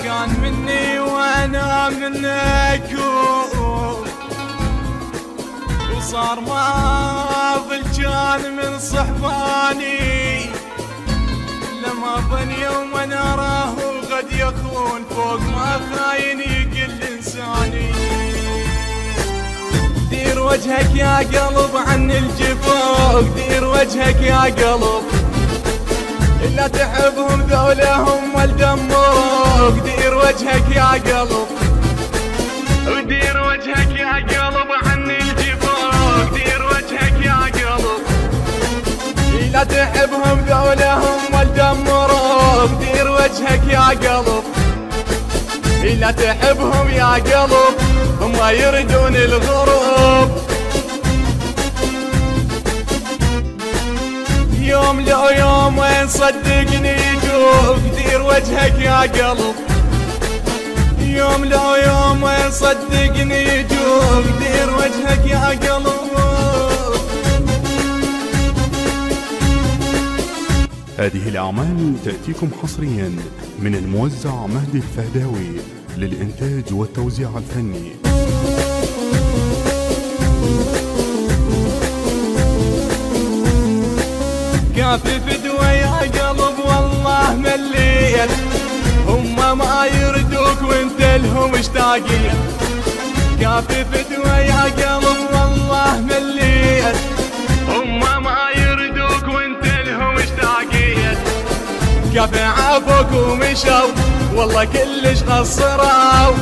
كان مني وانا منك وصار ما ظل كان من صحباني لما ظن يوم انا اراه وقد يكون فوق ما خاين يقل انساني. دير وجهك يا قلب عن الجفوق، دير وجهك يا قلب، لا تحبهم ذولهم والدموق. دير وجهك يا قلب، ودير وجهك يا قلب عن الجفوق، دير وجهك يا قلب، لا تحبهم ذولهم والدموق. دير وجهك يا قلب، لا تحبهم يا قلب، هم يردون الغروب. يوم لو يوم وين صدقني يجوك. دير وجهك يا قلب، يوم لو يوم وين صدقني يجوك. دير وجهك يا قلب. هذه الأعمال تأتيكم حصريا من الموزع مهدي الفهداوي للإنتاج والتوزيع الفني. كافي فدوى يا قلب والله مليت، هم ما يردوك وانت لهم مشتاقين. كافي فدوى يا قلب والله مليت، هم ما يردوك وانت لهم مشتاقين. كافي عافوك ومشوا والله كلش خسروا.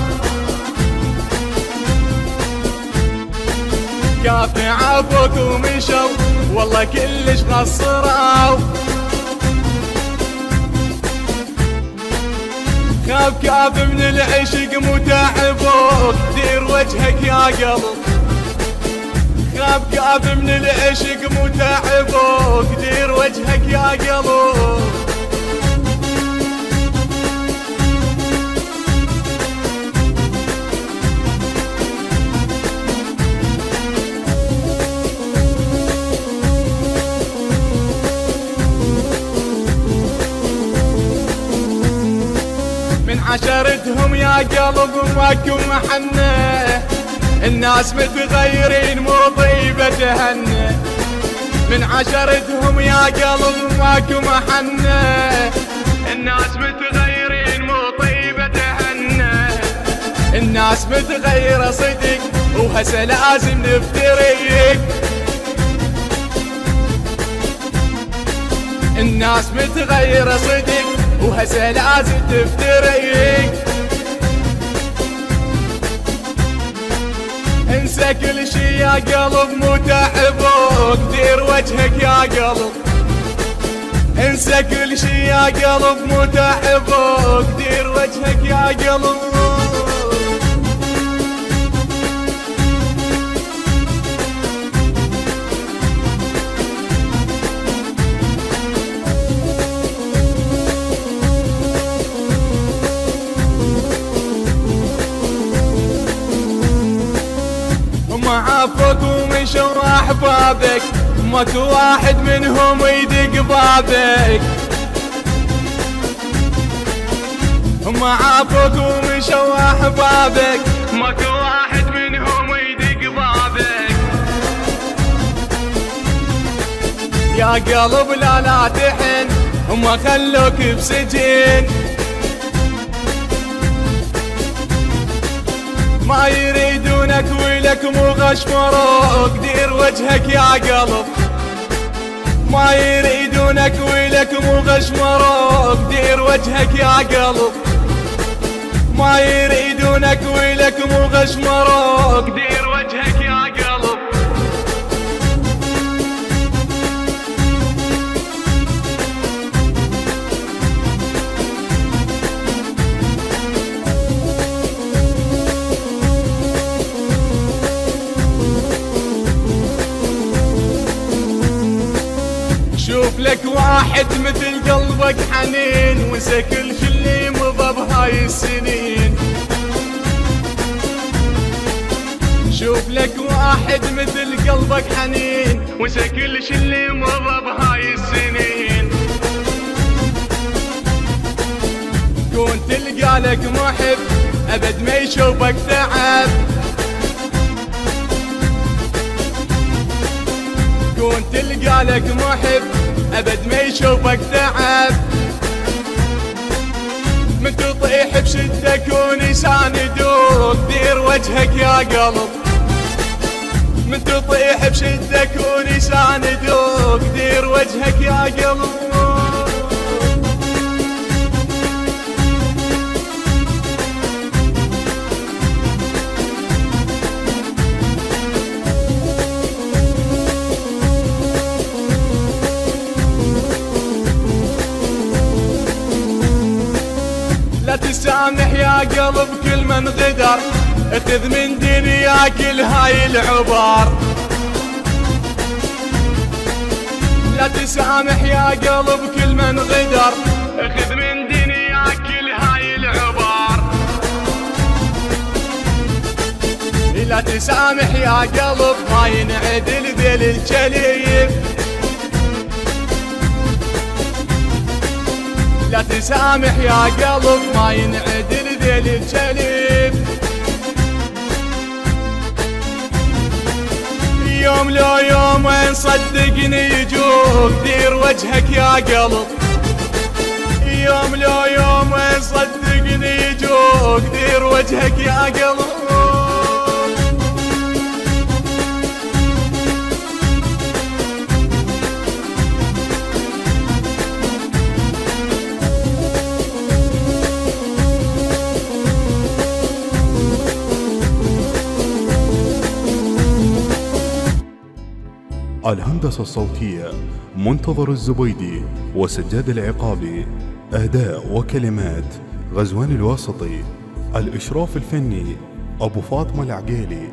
كافي عافوك ومشوا والله كلش خسروا. خاف كاف من العشق متعبوك. دير وجهك يا قلب، خاف كاف من العشق متعبوك. دير وجهك يا قلب. من عشرتهم يا قلب ماكو محنة، الناس متغيرين مو طيبة تهنى. من عشرتهم يا قلب ماكو محنة، الناس متغيرين مو طيبة تهنى. الناس متغيرة صدق وهسه لازم نفترق. الناس متغيرة صدق وهسه لازم تفترق. انسى كل شي يا قلب مو تعبوك. دير وجهك يا قلب، انسى كل شي يا قلب مو تعبوك. دير وجهك يا قلب. عافوك ومشوا احبابك، ماكو واحد منهم يدق بابك. هم عافوك ومشوا احبابك، ماكو واحد منهم يدق بابك. يا قلب لا تحن، هم خلوك بسجن. ما يريدونك ولك مو غشمروك. دير وجهك يا قلب، ما يريدونك ولك مو غشمروك. دير وجهك يا قلب، ما يريدونك ولك مو غشمروك. دير وجهك يا قلب. شوف لك واحد مثل قلبك حنين، وانسى كل شي اللي مضى بهاي السنين. شوف لك واحد مثل قلبك حنين، وانسى كل شي اللي مضى بهاي السنين. كنت تلقى لك محب أبد ما يشوفك تعب، كون تلقى لك محب أبد ما يشوفك تعب، من تطيح بشدة كون يساندوك دير وجهك يا قلب، من تطيح بشدة كون يساندوك دير وجهك يا قلب. لا تسامح يا قلب كل من غدر، اخذ من دنياك كل هاي العبار. لا تسامح يا قلب كل من غدر، اخذ من دنياك كل هاي العبار. لا تسامح يا قلب ما ينعدل ذيل الجليب، لا تسامح يا قلب ما ينعدل ذيل الجليب. يوم لو يومين صدقني يجوك دير وجهك يا قلب، يوم لو يومين صدقني يجوك دير وجهك يا قلب. الهندسة الصوتية منتظر الزبيدي وسجاد العقابي، أداء وكلمات غزوان الواسطي، الإشراف الفني أبو فاطمة العقيلي.